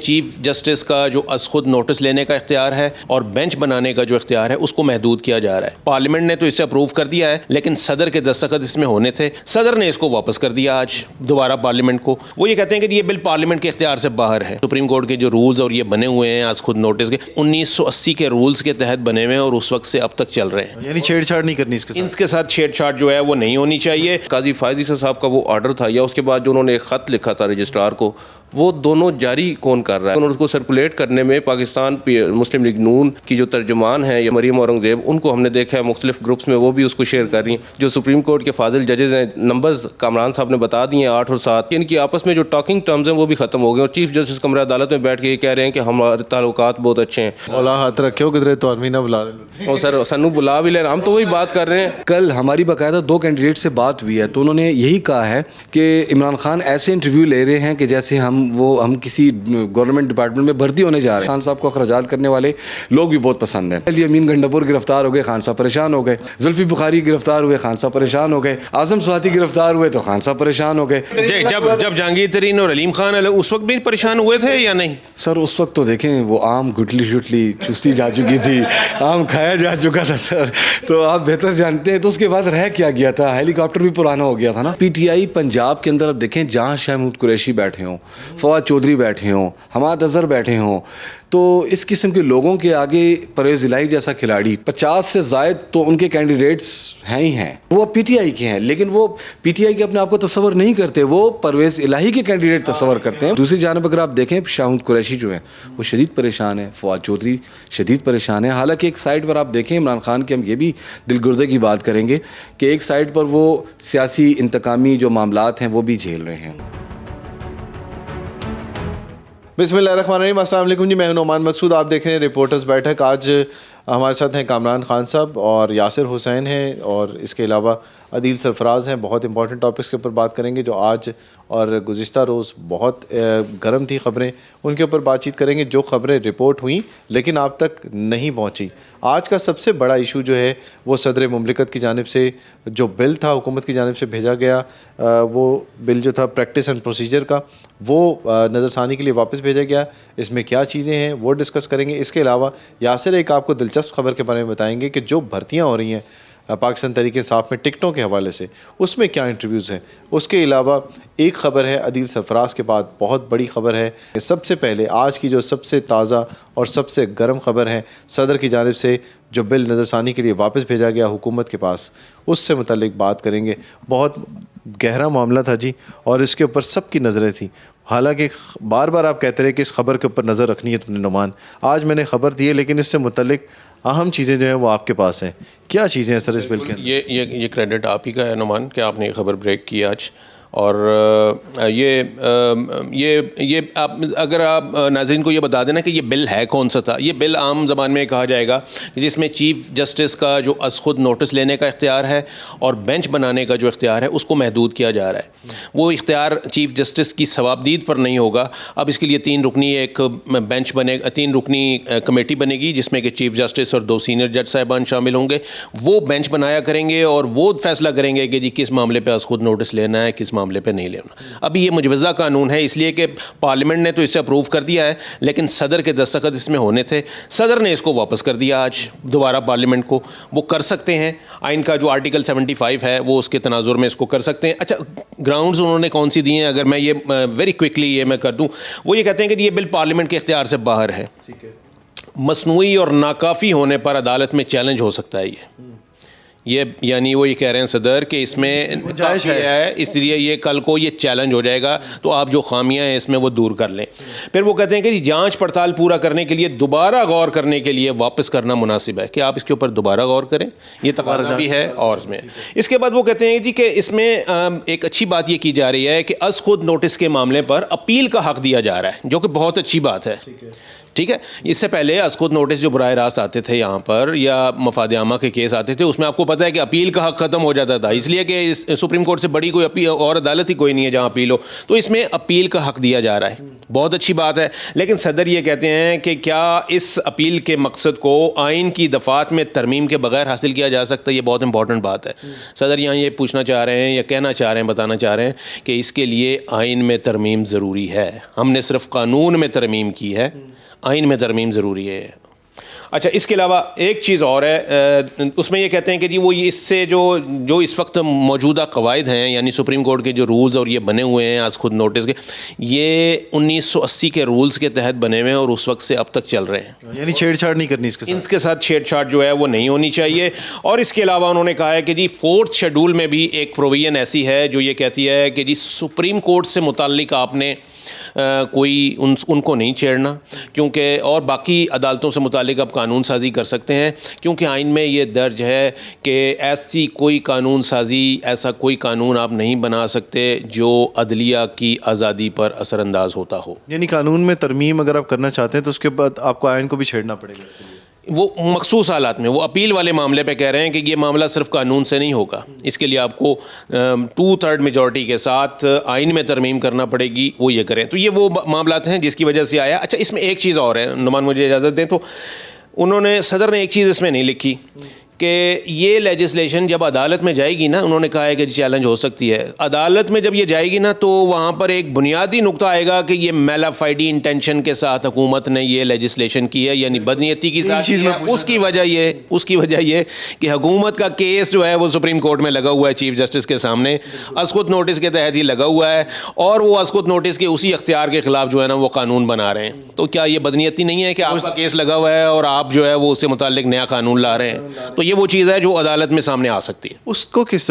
Chief justice کا جو از خود نوٹس لینے کا اختیار ہے اور بینچ بنانے کا جو اختیار ہے اس کو محدود کیا جا رہا ہے. پارلیمنٹ نے تو اسے اپروو کر دیا ہے لیکن صدر کے دستخط اس میں ہونے تھے. صدر نے اس کو واپس کر دیا آج دوبارہ پارلیمنٹ کو. وہ یہ کہتے ہیں کہ یہ بل پارلیمنٹ کے اختیار سے باہر ہے. سپریم کورٹ کے جو رولز اور یہ بنے ہوئے ہیں از خود نوٹس کے 1980 کے رولز کے تحت بنے ہوئے ہیں اور اس وقت سے اب تک چل رہے ہیں. یعنی چھیڑ چھاڑ نہیں کرنی اس کے ساتھ چھیڑ چھاڑ جو ہے وہ نہیں ہونی چاہیے. قاضی فائز عیسی صاحب کا وہ آرڈر تھا یا اس کے بعد جو انہوں نے ایک خط لکھا تھا رجسٹرار کو, وہ دونوں جاری کون کر رہا ہے؟ انہوں نے اس کو سرکولیٹ کرنے میں پاکستان مسلم لیگ نون کی جو ترجمان ہیں یا مریم اورنگزیب, ان کو ہم نے دیکھا ہے مختلف گروپس میں, وہ بھی اس کو شیئر کر رہی ہیں. جو سپریم کورٹ کے فاضل ججز ہیں, نمبرز کامران صاحب نے بتا دیے ہیں 8 اور 7, ان کی آپس میں جو ٹاکنگ ٹرمز ہیں وہ بھی ختم ہو گئے اور چیف جسٹس کمرہ عدالت میں بیٹھ کے یہ کہہ رہے ہیں کہ ہمارے تعلقات بہت اچھے ہیں. اولا ہاتھ رکھے ہو کدھر تو آدمی نہ بلا لیں. اور سر سنو بلا بھی لے رہے, ہم تو وہی بات کر رہے ہیں. کل ہماری باقاعدہ 2 کینڈیڈیٹ سے بات ہوئی ہے تو انہوں نے یہی کہا ہے کہ عمران خان ایسے انٹرویو لے رہے ہیں کہ جیسے ہم کسی گورنمنٹ ڈپارٹمنٹ میں بھرتی ہونے جا رہے ہیں. خان صاحب کو اخراجات کرنے والے لوگ بھی بہت پسند ہیں. علی امین گنڈاپور گرفتار ہو گئے, خان صاحب پریشان ہو گئے. زلفی بخاری گرفتار ہوئے, خان صاحب پریشان ہو گئے. اعظم سواتی گرفتار ہوئے تو خان صاحب پریشان ہو گئے. جب جہانگیر ترین اور علیم خان اس وقت بھی پریشان ہوئے تھے یا نہیں؟ سر اس وقت تو دیکھیں وہ آم گٹلی شٹلی چستی جا چکی تھی, آم کھایا جا چکا تھا سر, تو آپ بہتر جانتے ہیں. تو اس کے بعد رہ کیا گیا تھا, ہیلی کاپٹر بھی پرانا ہو گیا تھا نا. پی ٹی آئی پنجاب کے اندر اب دیکھیں جہاں شاہ محمود قریشی بیٹھے ہوں, فواد چودھری بیٹھے ہوں, حماد اظہر بیٹھے ہوں, تو اس قسم کے لوگوں کے آگے پرویز الہی جیسا کھلاڑی 50 سے زائد تو ان کے کینڈیڈیٹس ہیں ہی ہیں, وہ پی ٹی آئی کے ہیں, لیکن وہ پی ٹی آئی کے اپنے آپ کو تصور نہیں کرتے, وہ پرویز الہی کے کینڈیڈیٹ تصور کرتے ہیں. دوسری جانب اگر آپ دیکھیں شاہ محمود قریشی جو ہیں وہ شدید پریشان ہیں, فواد چودھری شدید پریشان ہیں. حالانکہ ایک سائڈ پر آپ دیکھیں عمران خان کے, ہم یہ بھی دل گردے کی بات کریں گے کہ ایک سائڈ پر وہ سیاسی انتقامی جو معاملات ہیں وہ بھی جھیل رہے ہیں. بسم اللہ الرحمن الرحیم. السلام علیکم جی, میں ہوں نعمان مقصود, آپ دیکھ رہے ہیں رپورٹرز بیٹھک. آج ہمارے ساتھ ہیں کامران خان صاحب اور یاسر حسین ہیں اور اس کے علاوہ عدیل سرفراز ہیں. بہت امپورٹنٹ ٹاپکس کے اوپر بات کریں گے جو آج اور گزشتہ روز بہت گرم تھی خبریں, ان کے اوپر بات چیت کریں گے. جو خبریں رپورٹ ہوئیں لیکن آپ تک نہیں پہنچی. آج کا سب سے بڑا ایشو جو ہے وہ صدر مملکت کی جانب سے جو بل تھا حکومت کی جانب سے بھیجا گیا, وہ بل جو تھا پریکٹس اینڈ پروسیجر کا, وہ نظر ثانی کے لیے واپس بھیجا گیا. اس میں کیا چیزیں ہیں وہ ڈسکس کریں گے. اس کے علاوہ یاسر ایک آپ کو دلچسپ خبر کے بارے میں بتائیں گے کہ جو بھرتیاں ہو رہی ہیں پاکستان تحریک انصاف میں ٹکٹوں کے حوالے سے, اس میں کیا انٹرویوز ہیں. اس کے علاوہ ایک خبر ہے عدیل سرفراز کے بعد, بہت بڑی خبر ہے. سب سے پہلے آج کی جو سب سے تازہ اور سب سے گرم خبر ہے, صدر کی جانب سے جو بل نظر ثانی کے لیے واپس بھیجا گیا حکومت کے پاس, اس سے متعلق بات کریں گے. بہت گہرا معاملہ تھا جی, اور اس کے اوپر سب کی نظریں تھیں. حالانکہ بار بار آپ کہتے رہے کہ اس خبر کے اوپر نظر رکھنی ہے تم نے نعمان, آج میں نے خبر دی ہے لیکن اس سے متعلق اہم چیزیں جو ہیں وہ آپ کے پاس ہیں. کیا چیزیں ہیں سر اس بل کے اندر؟ یہ کریڈٹ آپ ہی کا ہے نعمان کہ آپ نے یہ خبر بریک کی آج. اور یہ آپ اگر آپ ناظرین کو یہ بتا دینا کہ یہ بل ہے کون سا تھا. یہ بل عام زبان میں کہا جائے گا جس میں چیف جسٹس کا جو از خود نوٹس لینے کا اختیار ہے اور بینچ بنانے کا جو اختیار ہے اس کو محدود کیا جا رہا ہے. وہ اختیار چیف جسٹس کی ثوابدید پر نہیں ہوگا. اب اس کے لیے 3 رکنی ایک بینچ بنے, 3 رکنی کمیٹی بنے گی جس میں کہ چیف جسٹس اور 2 سینئر جج صاحبان شامل ہوں گے. وہ بینچ بنایا کریں گے اور وہ فیصلہ کریں گے کہ جی کس معاملے پہ از خود نوٹس لینا ہے, کس معاملے پہ نہیں لینا. ابھی یہ مجوزہ قانون ہے اس لیے کہ پارلیمنٹ نے تو اسے اپروو کر دیا ہے لیکن صدر کے دستخط اس میں ہونے تھے. صدر نے اس کو واپس کر دیا آج دوبارہ پارلیمنٹ کو. وہ کر سکتے ہیں, آئین کا جو آرٹیکل 75 ہے وہ اس کے تناظر میں اس کو کر سکتے ہیں. اچھا گراؤنڈز انہوں نے کون سی دی ہیں اگر میں یہ ویری کوئکلی یہ میں کر دوں, وہ یہ کہتے ہیں کہ یہ بل پارلیمنٹ کے اختیار سے باہر ہے. مصنوعی اور ناکافی ہونے پر عدالت میں چیلنج ہو سکتا ہے. یہ یعنی وہ یہ کہہ رہے ہیں صدر کہ اس میں کافی ہے, اس لیے یہ کل کو یہ چیلنج ہو جائے گا تو آپ جو خامیاں ہیں اس میں وہ دور کر لیں. پھر وہ کہتے ہیں کہ جانچ پڑتال پورا کرنے کے لیے دوبارہ غور کرنے کے لیے واپس کرنا مناسب ہے کہ آپ اس کے اوپر دوبارہ غور کریں, یہ تقاضا بھی ہے. اور اس کے بعد وہ کہتے ہیں جی کہ اس میں ایک اچھی بات یہ کی جا رہی ہے کہ از خود نوٹس کے معاملے پر اپیل کا حق دیا جا رہا ہے, جو کہ بہت اچھی بات ہے ٹھیک ہے. اس سے پہلے از خود نوٹس جو براہ راست آتے تھے یہاں پر یا مفاد عامہ کے کیس آتے تھے اس میں آپ کو پتہ ہے کہ اپیل کا حق ختم ہو جاتا تھا, اس لیے کہ سپریم کورٹ سے بڑی کوئی اپیل اور عدالت ہی کوئی نہیں ہے جہاں اپیل ہو. تو اس میں اپیل کا حق دیا جا رہا ہے, بہت اچھی بات ہے. لیکن صدر یہ کہتے ہیں کہ کیا اس اپیل کے مقصد کو آئین کی دفعات میں ترمیم کے بغیر حاصل کیا جا سکتا ہے؟ یہ بہت امپورٹنٹ بات ہے. صدر یہاں یہ پوچھنا چاہ رہے ہیں یا کہنا چاہ رہے ہیں, بتانا چاہ رہے ہیں کہ اس کے لیے آئین میں ترمیم ضروری ہے. ہم نے صرف قانون میں ترمیم کی ہے, آئین میں ترمیم ضروری ہے. اچھا, اس کے علاوہ ایک چیز اور ہے, اس میں یہ کہتے ہیں کہ جی وہ اس سے جو اس وقت موجودہ قواعد ہیں یعنی سپریم کورٹ کے جو رولز اور یہ بنے ہوئے ہیں از خود نوٹس کے, یہ 1980 کے رولز کے تحت بنے ہوئے ہیں اور اس وقت سے اب تک چل رہے ہیں. یعنی چھیڑ چھاڑ نہیں کرنی اس کے ساتھ چھیڑ چھاڑ جو ہے وہ نہیں ہونی چاہیے. اور اس کے علاوہ انہوں نے کہا ہے کہ جی 4th شیڈول میں بھی ایک پروویژن ایسی ہے جو یہ کہتی ہے کہ جی سپریم کورٹ سے متعلق آپ نے کوئی ان کو نہیں چھیڑنا, کیونکہ اور باقی عدالتوں سے متعلق آپ قانون سازی کر سکتے ہیں, کیونکہ آئین میں یہ درج ہے کہ ایسی کوئی قانون سازی, ایسا کوئی قانون آپ نہیں بنا سکتے جو عدلیہ کی آزادی پر اثر انداز ہوتا ہو. یعنی قانون میں ترمیم اگر آپ کرنا چاہتے ہیں تو اس کے بعد آپ کو آئین کو بھی چھیڑنا پڑے گا. اس کے لیے وہ مخصوص حالات میں, وہ اپیل والے معاملے پہ کہہ رہے ہیں کہ یہ معاملہ صرف قانون سے نہیں ہوگا, اس کے لیے آپ کو 2/3 میجورٹی کے ساتھ آئین میں ترمیم کرنا پڑے گی, وہ یہ کریں. تو یہ وہ معاملات ہیں جس کی وجہ سے آیا. اچھا, اس میں ایک چیز اور ہے, نعمان مجھے اجازت دیں تو انہوں نے صدر نے ایک چیز اس میں نہیں لکھی کہ یہ لیجسلیشن جب عدالت میں جائے گی نا, انہوں نے کہا ہے کہ چیلنج ہو سکتی ہے عدالت میں, جب یہ جائے گی نا تو وہاں پر ایک بنیادی نقطہ آئے گا کہ یہ میلا فائڈی انٹینشن کے ساتھ حکومت نے یہ لیجسلیشن کی ہے, یعنی بدنیتی کی ساتھ. اس کی وجہ یہ کہ حکومت کا کیس جو ہے وہ سپریم کورٹ میں لگا ہوا ہے چیف جسٹس کے سامنے, از خود نوٹس کے تحت ہی لگا ہوا ہے, اور وہ از خود نوٹس کے اسی اختیار کے خلاف جو ہے نا وہ قانون بنا رہے ہیں. تو کیا یہ بدنیتی نہیں ہے کہ آپ کا کیس لگا ہوا ہے اور آپ جو ہے وہ اس سے متعلق نیا قانون لا رہے ہیں؟ تو یہ وہ چیز ہے جو عدالت میں سامنے آ سکتی ہے. اس کو کس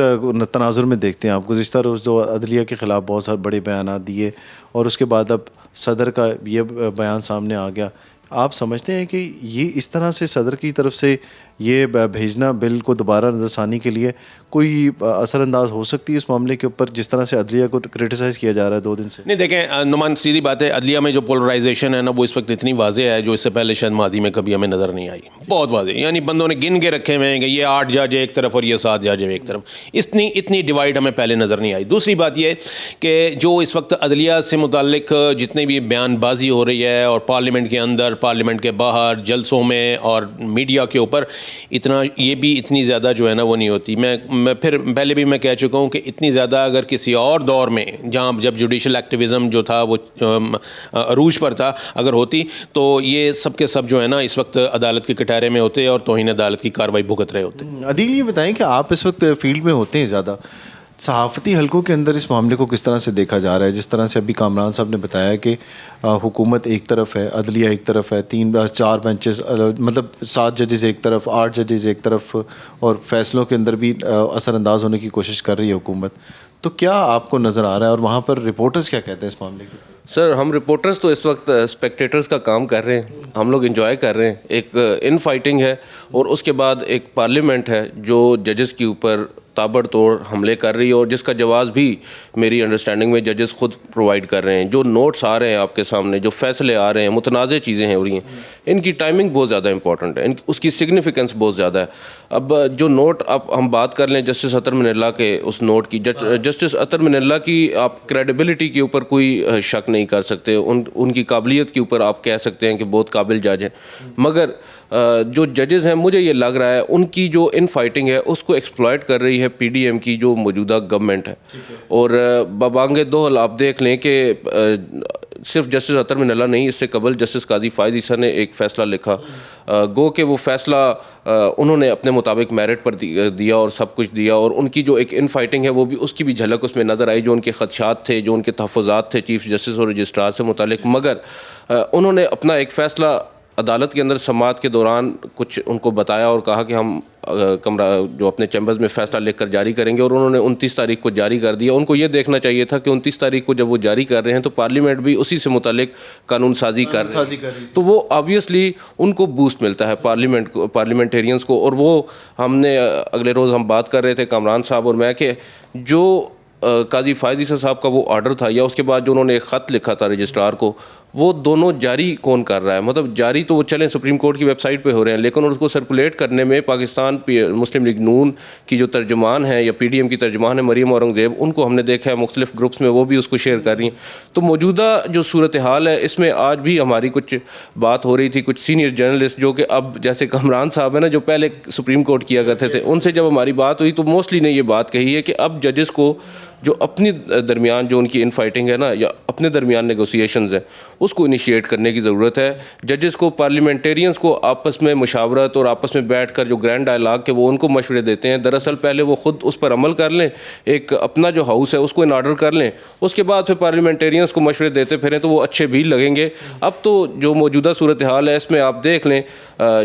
تناظر میں دیکھتے ہیں آپ؟ گزشتہ روز جو عدلیہ کے خلاف بہت سارے بڑے بیانات دیے اور اس کے بعد اب صدر کا یہ بیان سامنے آ گیا, آپ سمجھتے ہیں کہ یہ اس طرح سے صدر کی طرف سے یہ بھیجنا بل کو دوبارہ نظر ثانی کے لیے کوئی اثر انداز ہو سکتی ہے اس معاملے کے اوپر, جس طرح سے عدلیہ کو کرٹیسائز کیا جا رہا ہے 2 دن سے؟ نہیں دیکھیں نعمان, سیدھی بات ہے, عدلیہ میں جو پولرائزیشن ہے نا وہ اس وقت اتنی واضح ہے جو اس سے پہلے شاید ماضی میں کبھی ہمیں نظر نہیں آئی. بہت واضح, یعنی بندوں نے گن کے رکھے ہوئے ہیں کہ یہ 8 جج ایک طرف اور یہ 7 جج ایک طرف. اتنی ڈیوائڈ ہمیں پہلے نظر نہیں آئی. دوسری بات یہ کہ جو اس وقت عدلیہ سے متعلق جتنے بھی بیان بازی ہو رہی ہے اور پارلیمنٹ کے اندر, پارلیمنٹ کے باہر, جلسوں میں اور میڈیا کے اوپر, یہ بھی اتنی زیادہ جو ہے نا وہ نہیں ہوتی. میں پھر پہلے بھی میں کہہ چکا ہوں کہ اتنی زیادہ اگر کسی اور دور میں جہاں جب جوڈیشل ایکٹیویزم جو تھا وہ عروج پر تھا اگر ہوتی تو یہ سب کے سب جو ہے نا اس وقت عدالت کے کٹہرے میں ہوتے اور توہین عدالت کی کارروائی بھگت رہے ہوتے. عدیل یہ بتائیں کہ آپ اس وقت فیلڈ میں ہوتے ہیں زیادہ, صحافتی حلقوں کے اندر اس معاملے کو کس طرح سے دیکھا جا رہا ہے؟ جس طرح سے ابھی کامران صاحب نے بتایا کہ حکومت ایک طرف ہے, عدلیہ ایک طرف ہے, 3-4 بینچز مطلب 7 ججز ایک طرف, 8 ججز ایک طرف, اور فیصلوں کے اندر بھی اثر انداز ہونے کی کوشش کر رہی ہے حکومت. تو کیا آپ کو نظر آ رہا ہے اور وہاں پر رپورٹرز کیا کہتے ہیں اس معاملے کے؟ سر, ہم رپورٹرز تو اس وقت اسپیکٹیٹرز کا کام کر رہے ہیں, ہم لوگ انجوائے کر رہے ہیں. ایک ان فائٹنگ ہے اور اس کے بعد ایک پارلیمنٹ ہے جو ججز کے اوپر تابڑ توڑ حملے کر رہی ہے, اور جس کا جواز بھی میری انڈرسٹینڈنگ میں ججز خود پرووائڈ کر رہے ہیں. جو نوٹس آ رہے ہیں آپ کے سامنے, جو فیصلے آ رہے ہیں, متنازع چیزیں ہو رہی ہیں, ان کی ٹائمنگ بہت زیادہ امپورٹنٹ ہے, اس کی سگنیفیکنس بہت زیادہ ہے. اب جو نوٹ آپ ہم بات کر لیں جسٹس اطہر من اللہ کے اس نوٹ کی, جسٹس اطہر من اللہ کی آپ کریڈیبلٹی کے اوپر کوئی شک نہیں کر سکتے, ان کی قابلیت کے اوپر آپ کہہ سکتے ہیں کہ بہت قابل جج ہیں. مگر جو ججز ہیں مجھے یہ لگ رہا ہے ان کی جو ان فائٹنگ ہے اس کو ایکسپلائٹ کر رہی ہے پی ڈی ایم کی جو موجودہ گورنمنٹ ہے. اور ببانگ دوہل آپ دیکھ لیں کہ صرف جسٹس اطہر من اللہ نہیں, اس سے قبل جسٹس قاضی فائز عیسیٰ نے ایک فیصلہ لکھا, گو کہ وہ فیصلہ انہوں نے اپنے مطابق میرٹ پر دیا اور سب کچھ دیا, اور ان کی جو ایک ان فائٹنگ ہے وہ بھی اس کی بھی جھلک اس میں نظر آئی, جو ان کے خدشات تھے, جو ان کے تحفظات تھے چیف جسٹس اور رجسٹرار سے متعلق. مگر انہوں نے اپنا ایک فیصلہ عدالت کے اندر سماعت کے دوران کچھ ان کو بتایا اور کہا کہ ہم کمرہ جو اپنے چیمبرز میں فیصلہ لکھ کر جاری کریں گے, اور انہوں نے 29 تاریخ کو جاری کر دیا. ان کو یہ دیکھنا چاہیے تھا کہ 29 تاریخ کو جب وہ جاری کر رہے ہیں تو پارلیمنٹ بھی اسی سے متعلق قانون سازی کر رہے ہیں, تو وہ آبویسلی ان کو بوسٹ ملتا ہے پارلیمنٹیرینز کو. اور وہ ہم نے اگلے روز ہم بات کر رہے تھے کامران صاحب اور میں کہ جو قاضی فائز عیسیٰ صاحب کا وہ آرڈر تھا یا اس کے بعد جو انہوں نے ایک خط لکھا تھا رجسٹرار کو, وہ دونوں جاری کون کر رہا ہے؟ مطلب جاری تو وہ چلیں سپریم کورٹ کی ویب سائٹ پہ ہو رہے ہیں، لیکن اس کو سرکولیٹ کرنے میں پاکستان مسلم لیگ نون کی جو ترجمان ہے یا پی ڈی ایم کی ترجمان ہے مریم اورنگزیب، ان کو ہم نے دیکھا ہے مختلف گروپس میں، وہ بھی اس کو شیئر کر رہی ہیں. تو موجودہ جو صورتحال ہے اس میں آج بھی ہماری کچھ بات ہو رہی تھی، کچھ سینئر جرنلسٹ جو کہ اب جیسے کامران صاحب ہیں نا، جو پہلے سپریم کورٹ کیا کرتے تھے، ان سے جب ہماری بات ہوئی تو موسٹلی نے یہ بات کہی ہے کہ اب ججز کو جو اپنی درمیان جو ان کی ان فائٹنگ ہے نا، یا اپنے درمیان نیگوسیشنز ہیں، اس کو انیشیٹ کرنے کی ضرورت ہے. ججز کو، پارلیمنٹیرینز کو آپس میں مشاورت اور آپس میں بیٹھ کر جو گرینڈ ڈائلاگ کے وہ ان کو مشورے دیتے ہیں، دراصل پہلے وہ خود اس پر عمل کر لیں، ایک اپنا جو ہاؤس ہے اس کو ان آرڈر کر لیں، اس کے بعد پھر پارلیمنٹیرینز کو مشورے دیتے پھریں تو وہ اچھے بھی لگیں گے. اب تو جو موجودہ صورتحال ہے اس میں آپ دیکھ لیں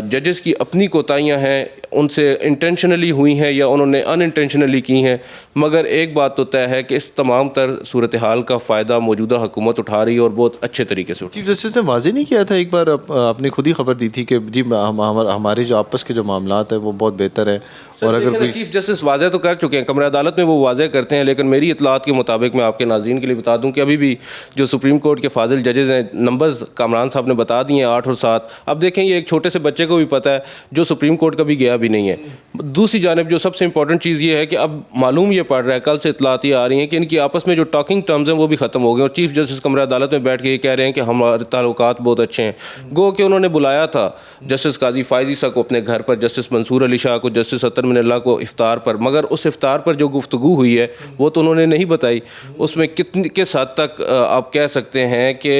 ججز کی اپنی کوتاہیاں ہیں، ان سے انٹینشنلی ہوئی ہیں یا انہوں نے ان انٹینشنلی کی ہیں، مگر ایک بات تو طے ہے کہ اس تمام تر صورتحال کا فائدہ موجودہ حکومت اٹھا رہی ہے اور بہت اچھے طریقے سے. چیف جسٹس نے واضح نہیں کیا تھا ایک بار، آپ نے خود ہی خبر دی تھی کہ جی ہمارے جو آپس کے جو معاملات ہیں وہ بہت بہتر ہیں، اور اگر کوئی چیف جسٹس واضح تو کر چکے ہیں، کمرہ عدالت میں وہ واضح کرتے ہیں، لیکن میری اطلاعات کے مطابق میں آپ کے ناظرین کے لیے بتا دوں کہ ابھی بھی جو سپریم کورٹ کے فاضل ججز ہیں، نمبرز کامران صاحب نے بتا دیے ہیں 8 اور 7. اب دیکھیں یہ ایک چھوٹے سے بچے کو بھی پتہ ہے جو سپریم کورٹ کبھی گیا بھی نہیں ہے. دوسری جانب جو سب سے امپورٹنٹ چیز یہ ہے کہ اب معلوم یہ پڑ رہا ہے، کل سے اطلاعات یہ آ رہی ہیں کہ ان کی آپس میں جو ٹاکنگ ٹرمز ہیں وہ بھی ختم ہو گئے، اور چیف جسٹس کمرہ عدالت میں بیٹھ کے یہ کہہ رہے ہیں کہ ہمارے تعلقات بہت اچھے ہیں. گو کہ انہوں نے بلایا تھا جسٹس قاضی فائز عیسیٰ کو اپنے گھر پر، جسٹس منصور علی شاہ کو، جسٹس اطہر من اللہ کو افطار پر، مگر اس افطار پر جو گفتگو ہوئی ہے وہ تو انہوں نے نہیں بتائی. اس میں کس حد تک آپ کہہ سکتے ہیں کہ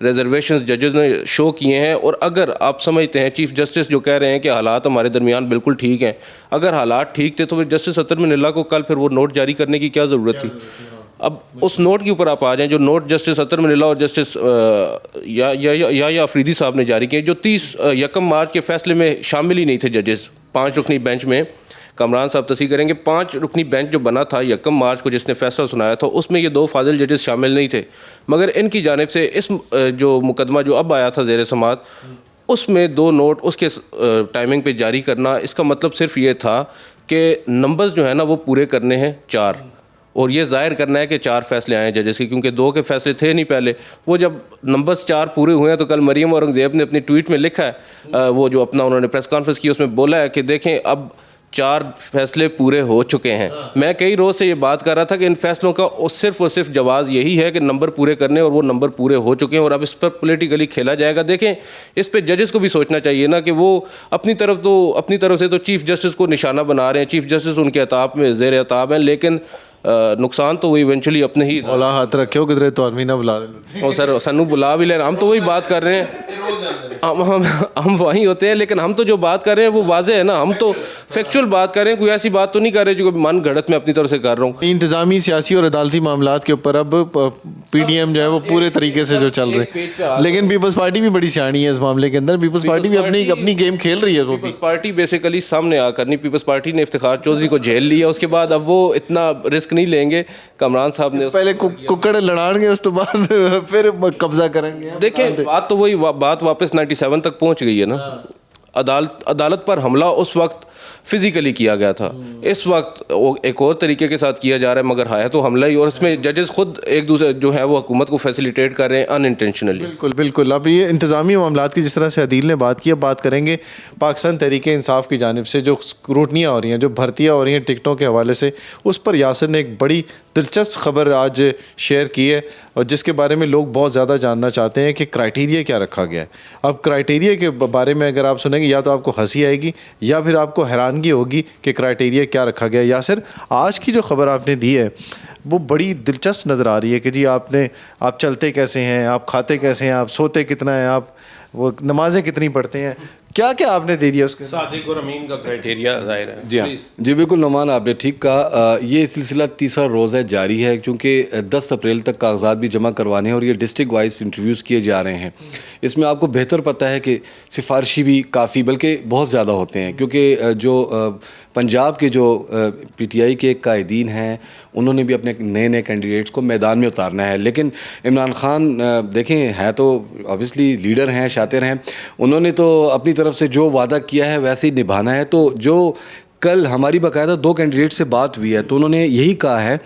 ریزرویشنز ججز نے شو کیے ہیں. اور اگر آپ سمجھتے ہیں چیف جسٹس جو کہہ رہے ہیں کہ حالات ہمارے درمیان بالکل ٹھیک ہیں، اگر حالات ٹھیک تھے تو پھر جسٹس اطہر من اللہ کو کل پھر وہ نوٹ جاری کرنے کی کیا ضرورت تھی؟ اب اس نوٹ کے اوپر آپ آ جائیں جو نوٹ جسٹس اطہر من اللہ اور جسٹس یا افریدی صاحب نے جاری کیے، جو 1 مارچ کے فیصلے میں شامل ہی نہیں تھے ججز 5 رکنی بینچ میں. کامران صاحب تصحیح کریں گے، 5 رکنی بینچ جو بنا تھا 1 مارچ کو جس نے فیصلہ سنایا تھا، اس میں یہ 2 فاضل ججز شامل نہیں تھے، مگر ان کی جانب سے اس جو مقدمہ جو اب آیا تھا زیر سماعت، اس میں 2 نوٹ اس کے ٹائمنگ پہ جاری کرنا، اس کا مطلب صرف یہ تھا کہ نمبرز جو ہیں نا وہ پورے کرنے ہیں 4، اور یہ ظاہر کرنا ہے کہ 4 فیصلے آئے ہیں ججز کے، کیونکہ 2 کے فیصلے تھے نہیں پہلے. وہ جب نمبرز 4 پورے ہوئے ہیں تو کل مریم اورنگزیب نے اپنی ٹویٹ میں لکھا ہے، وہ جو اپنا انہوں نے پریس کانفرنس کی اس میں بولا ہے کہ دیکھیں اب 4 فیصلے پورے ہو چکے ہیں. میں کئی روز سے یہ بات کر رہا تھا کہ ان فیصلوں کا صرف اور صرف جواز یہی ہے کہ نمبر پورے کرنے، اور وہ نمبر پورے ہو چکے ہیں، اور اب اس پر پولیٹیکلی کھیلا جائے گا. دیکھیں اس پہ ججز کو بھی سوچنا چاہیے نا کہ وہ اپنی طرف سے تو چیف جسٹس کو نشانہ بنا رہے ہیں، چیف جسٹس ان کے عطاب میں زیر عطاب ہیں، لیکن نقصان تو وہ ایونچولی اپنے ہی. اولا ہاتھ رکھے ہو کدھر تو آدمی نہ بلا لیں. اور سر سنو بلا بھی لے رہے، ہم تو وہی بات کر رہے ہیں، ہم وہیں ہوتے ہیں، لیکن ہم تو جو بات کر رہے ہیں وہ واضح ہے نا، ہم تو فیکچوئل بات کر رہے ہیں، کوئی ایسی بات تو نہیں کر رہے جو من گھڑت میں اپنی طرف سے کر رہا ہوں. انتظامی، سیاسی اور عدالتی معاملات کے اوپر اب پی ڈی ایم جو ہے وہ پورے طریقے سے جو چل رہے ہیں، لیکن پیپلز پارٹی بھی بڑی سیانی ہے اس معاملے کے اندر. پیپلز پارٹی بھی اپنی گیم کھیل رہی ہے. پیپلز پارٹی بیسیکلی سامنے آ کر نہیں، پیپلز پارٹی نے افتخار چودھری کو جیل لیا، اس کے بعد اب وہ اتنا رسک نہیں لیں گے. کامران صاحب نے پہلے ککڑ لڑان گے، اس کے بعد پھر قبضہ کریں گے. دیکھیں بات تو وہی بات واپس 97 تک پہنچ گئی ہے نا. عدالت پر حملہ اس وقت فزیکلی کیا گیا تھا، اس وقت ایک اور طریقے کے ساتھ کیا جا رہا ہے، مگر ہے تو حملہ ہی، اور اس میں ججز خود ایک دوسرے جو ہے وہ حکومت کو فیسیلیٹیٹ کر رہے ہیں ان انٹینشنلی. بالکل. اب یہ انتظامی معاملات کی جس طرح سے عدیل نے بات کی، اب بات کریں گے پاکستان تحریک انصاف کی جانب سے جو اسکروٹنیاں ہو رہی ہیں، جو بھرتیاں ہو رہی ہیں ٹکٹوں کے حوالے سے، اس پر یاسر نے ایک بڑی دلچسپ خبر آج شیئر کی ہے، اور جس کے بارے میں لوگ بہت زیادہ جاننا چاہتے ہیں کہ کرائٹیریا کیا رکھا گیا ہے. اب کرائٹیریا کے بارے میں اگر آپ سنیں گے یا تو آپ کو ہنسی آئے گی یا پھر آپ کو حیرانگی ہوگی کہ کرائٹیریا کیا رکھا گیا. یاسر، آج کی جو خبر آپ نے دی ہے وہ بڑی دلچسپ نظر آ رہی ہے کہ جی آپ چلتے کیسے ہیں، آپ کھاتے کیسے ہیں، آپ سوتے کتنا ہیں، آپ وہ نمازیں کتنی پڑھتے ہیں، کیا آپ نے دے دیا اس کے صادق اور امین کا کرائٹیریا ظاہر ہے. جی ہاں جی بالکل نعمان، آپ نے ٹھیک کہا. یہ سلسلہ 3 روزہ جاری ہے، کیونکہ 10 اپریل تک کاغذات بھی جمع کروانے ہیں، اور یہ ڈسٹرکٹ وائز انٹرویوز کیے جا رہے ہیں. اس میں آپ کو بہتر پتہ ہے کہ سفارشی بھی کافی بلکہ بہت زیادہ ہوتے ہیں، کیونکہ جو پنجاب کے جو پی ٹی آئی کے قائدین ہیں انہوں نے بھی اپنے نئے کینڈیڈیٹس کو میدان میں اتارنا ہے. لیکن عمران خان دیکھیں ہے تو اوبیسلی لیڈر ہیں، شاطر ہیں، انہوں نے تو اپنی طرف سے جو وعدہ کیا ہے ویسے ہی نبھانا ہے. تو جو کل ہماری باقاعدہ 2 کینڈیڈیٹ سے بات ہوئی ہے تو انہوں نے یہی کہا ہے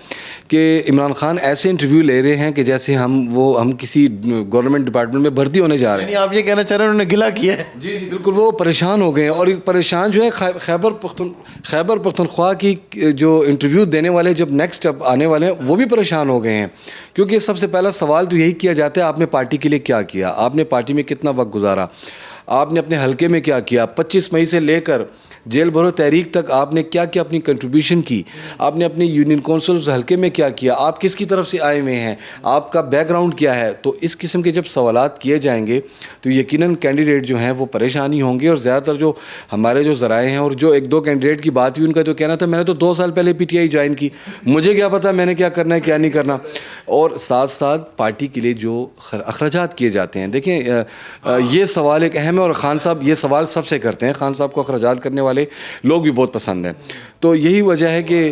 کہ عمران خان ایسے انٹرویو لے رہے ہیں کہ جیسے ہم کسی گورنمنٹ ڈپارٹمنٹ میں بھرتی ہونے جا رہے ہیں. یعنی آپ یہ کہنا چاہ رہے ہیں انہوں نے گلا کیا ہے؟ جی بالکل, وہ پریشان ہو گئے ہیں. اور پریشان جو ہے خیبر پختونخوا کی جو انٹرویو دینے والے جب نیکسٹ اب آنے والے ہیں وہ بھی پریشان ہو گئے ہیں, کیونکہ سب سے پہلا سوال تو یہی کیا جاتا ہے آپ نے پارٹی کے لیے کیا کیا, آپ نے پارٹی میں کتنا وقت گزارا, آپ نے اپنے حلقے میں کیا کیا, 25 مئی سے لے کر جیل بھرو تحریک تک آپ نے کیا کیا اپنی کنٹریبیوشن کی, آپ نے اپنی یونین کونسلز حلقے میں کیا کیا, آپ کس کی طرف سے آئے ہوئے ہیں, آپ کا بیک گراؤنڈ کیا ہے. تو اس قسم کے جب سوالات کیے جائیں گے تو یقیناً کینڈیڈیٹ جو ہیں وہ پریشانی ہوں گے. اور زیادہ تر جو ہمارے جو ذرائع ہیں اور جو 1-2 کینڈیڈیٹ کی بات ہوئی ان کا جو کہنا تھا میں نے تو 2 سال پہلے پی ٹی آئی جوائن کی, مجھے کیا پتا میں نے کیا کرنا ہے کیا نہیں کرنا. اور ساتھ ساتھ پارٹی کے لیے جو اخراجات کیے جاتے ہیں, دیکھیں یہ سوال ایک اہم ہے اور خان صاحب یہ سوال سب سے کرتے ہیں, خان صاحب کو اخراجات کرنے والے لوگ بھی بہت پسند ہیں. تو یہی وجہ ہے کہ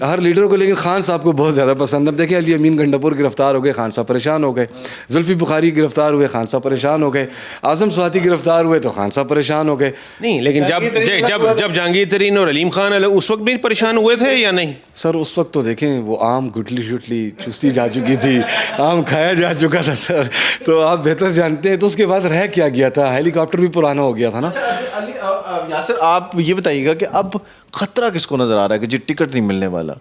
ہر لیڈر کو, لیکن خان صاحب کو بہت زیادہ پسند ہے. دیکھیں علی امین گنڈاپور گرفتار ہو گئے, خان صاحب پریشان ہو گئے, زلفی بخاری گرفتار ہوئے, خان صاحب پریشان ہو گئے, اعظم سواتی گرفتار ہوئے تو خان صاحب پریشان ہو گئے. نہیں لیکن جب جہانگیر ترین اور علیم خان اس وقت بھی پریشان ہوئے تھے یا نہیں؟ سر اس وقت تو دیکھیں وہ آم گٹلی شٹلی چستی جا چکی تھی, آم کھایا جا چکا تھا سر, تو آپ بہتر جانتے ہیں. تو اس کے بعد رہ کیا گیا تھا, ہیلی کاپٹر بھی پرانا ہو گیا تھا نا. یاسر آپ یہ بتائیے گا کہ اب خطرہ کس کو نظر آ رہا ہے کہ جی ٹکٹ نہیں ملنے والا؟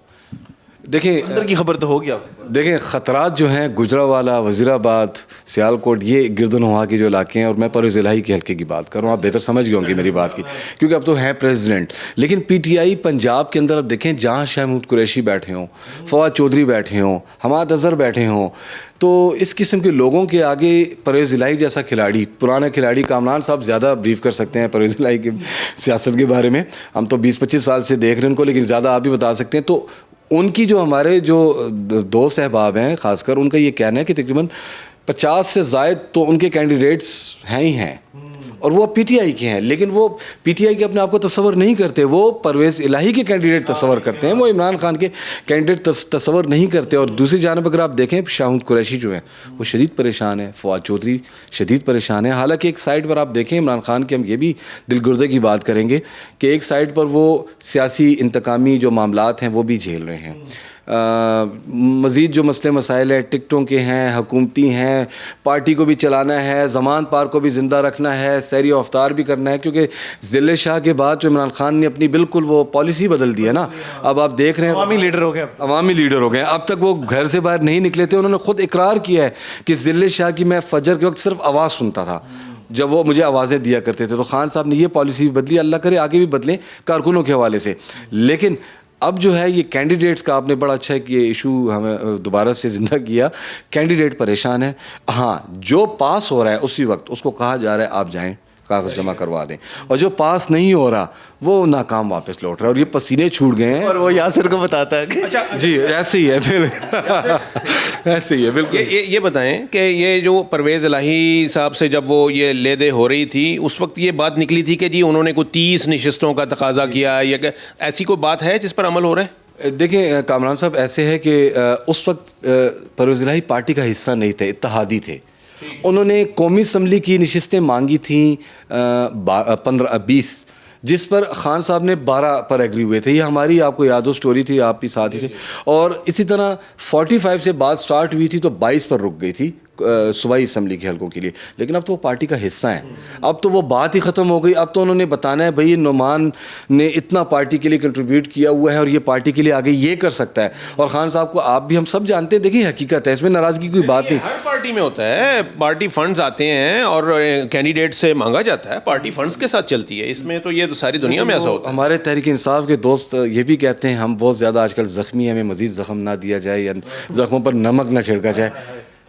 دیکھیں اندر کی خبر تو ہوگی آپ. دیکھیں خطرات جو ہیں گجرانوالہ, وزیر آباد, سیالکوٹ, یہ گردنہوا کے جو علاقے ہیں, اور میں پرویز الہی کے حلقے کی بات کر رہا ہوں, آپ بہتر سمجھ گئے ہوں گے میری بات کی کیونکہ اب تو ہے پریزیڈنٹ. لیکن پی ٹی آئی پنجاب کے اندر اب دیکھیں جہاں شاہ محمود قریشی بیٹھے ہوں, فواد چودھری بیٹھے ہوں, حماد اظہر بیٹھے ہوں, تو اس قسم کے لوگوں کے آگے پرویز الہی جیسا کھلاڑی, پرانا کھلاڑی, کامران صاحب زیادہ بریف کر سکتے ہیں پرویز الہی کی سیاست کے بارے میں, ہم تو 20-25 سال سے دیکھ رہے ہیں ان کو, لیکن زیادہ آپ بھی بتا سکتے ہیں. تو ان کی جو ہمارے جو دوست احباب ہیں خاص کر, ان کا یہ کہنا ہے کہ تقریباً 50 سے زائد تو ان کے کینڈیڈیٹس ہیں ہی ہیں, اور وہ پی ٹی آئی کے ہیں, لیکن وہ پی ٹی آئی کے اپنے آپ کو تصور نہیں کرتے, وہ پرویز الہی کے کینڈیڈیٹ تصور کرتے ہیں, وہ عمران خان کے کینڈیڈیٹ تصور نہیں کرتے. اور دوسری جانب اگر آپ دیکھیں شاہ محمود قریشی جو ہیں وہ شدید پریشان ہیں, فواد چودھری شدید پریشان ہیں. حالانکہ ایک سائڈ پر آپ دیکھیں عمران خان کے, ہم یہ بھی دل گردے کی بات کریں گے کہ ایک سائڈ پر وہ سیاسی انتقامی جو معاملات ہیں وہ بھی جھیل رہے ہیں, مزید جو مسئلے مسائل ہیں ٹکٹوں کے ہیں, حکومتی ہیں, پارٹی کو بھی چلانا ہے, زمان پار کو بھی زندہ رکھنا ہے, سحری و افطار بھی کرنا ہے, کیونکہ ذل شاہ کے بعد جو عمران خان نے اپنی بالکل وہ پالیسی بدل دی ہے نا. اب آپ دیکھ رہے ہیں عوامی لیڈر ہو گئے, عوامی لیڈر ہو گئے. اب تک وہ گھر سے باہر نہیں نکلے تھے, انہوں نے خود اقرار کیا ہے کہ ذل شاہ کی میں فجر کے وقت صرف آواز سنتا تھا جب وہ مجھے آوازیں دیا کرتے تھے. تو خان صاحب نے یہ پالیسی بدلی, اللہ کرے آگے بھی بدلیں کارکنوں کے حوالے سے. لیکن اب جو ہے یہ کینڈیڈیٹس کا, آپ نے بڑا اچھا ہے کہ یہ ایشو ہمیں دوبارہ سے زندہ کیا. کینڈیڈیٹ پریشان ہے, ہاں جو پاس ہو رہا ہے اسی وقت اس کو کہا جا رہا ہے آپ جائیں کاغذ جمع کروا دیں, اور جو پاس نہیں ہو رہا وہ ناکام واپس لوٹ رہا ہے, اور یہ پسینے چھوٹ گئے ہیں. اور وہ یاسر کو بتاتا ہے کہ جی ایسے ہی ہے, پھر ایسے ہی ہے بالکل. یہ بتائیں کہ یہ جو پرویز الہی صاحب سے جب وہ یہ لے دے ہو رہی تھی اس وقت یہ بات نکلی تھی کہ جی انہوں نے کوئی 30 نشستوں کا تقاضا کیا, یا کہ ایسی کوئی بات ہے جس پر عمل ہو رہا ہے؟ دیکھیں کامران صاحب ایسے ہے کہ اس وقت پرویز الہی پارٹی کا حصہ نہیں تھے, اتحادی تھے. انہوں نے قومی اسمبلی کی نشستیں مانگی تھیں 15-20, جس پر خان صاحب نے 12 پر ایگری ہوئے تھے. یہ ہماری آپ کو یاد ہو سٹوری تھی, آپ بھی ساتھ ہی تھے. اور اسی طرح 45 سے بات سٹارٹ ہوئی تھی تو 22 پر رک گئی تھی صوبائی اسمبلی کے حلقوں کے لیے. لیکن اب تو وہ پارٹی کا حصہ ہیں, اب تو وہ بات ہی ختم ہو گئی. اب تو انہوں نے بتانا ہے بھائی نعمان نے اتنا پارٹی کے لیے کنٹریبیوٹ کیا ہوا ہے اور یہ پارٹی کے لیے آگے یہ کر سکتا ہے. اور خان صاحب کو آپ بھی ہم سب جانتے ہیں, دیکھیں حقیقت ہے, اس میں ناراضگی کی کوئی بات نہیں. ہر پارٹی میں ہوتا ہے, پارٹی فنڈز آتے ہیں اور کینڈیڈیٹ سے مانگا جاتا ہے, پارٹی فنڈز کے ساتھ چلتی ہے. اس میں تو یہ تو ساری دنیا میں ایسا ہوتا ہے. ہمارے تحریک انصاف کے دوست یہ بھی کہتے ہیں ہم بہت زیادہ آج کل زخمی ہیں, ہمیں مزید زخم نہ دیا جائے یا زخموں پر نمک نہ چھڑکا جائے.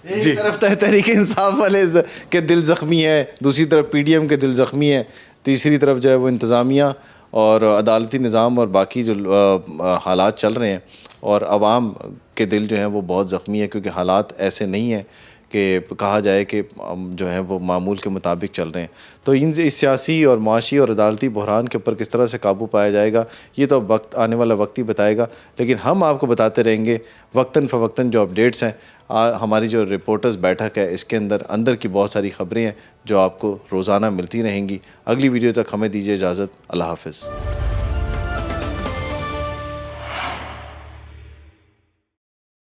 ایک طرف تحریک انصاف والے کے دل زخمی ہے, دوسری طرف پی ڈی ایم کے دل زخمی ہے, تیسری طرف جو ہے وہ انتظامیہ اور عدالتی نظام اور باقی جو حالات چل رہے ہیں, اور عوام کے دل جو ہیں وہ بہت زخمی ہے, کیونکہ حالات ایسے نہیں ہیں کہ کہا جائے کہ جو ہے وہ معمول کے مطابق چل رہے ہیں. تو اس سیاسی اور معاشی اور عدالتی بحران کے اوپر کس طرح سے قابو پایا جائے گا یہ تو وقت آنے والا وقت ہی بتائے گا. لیکن ہم آپ کو بتاتے رہیں گے وقتاً فوقتاً جو اپڈیٹس ہیں. ہماری جو رپورٹرز بیٹھک ہے اس کے اندر کی بہت ساری خبریں ہیں جو آپ کو روزانہ ملتی رہیں گی. اگلی ویڈیو تک ہمیں دیجیے اجازت. اللہ حافظ.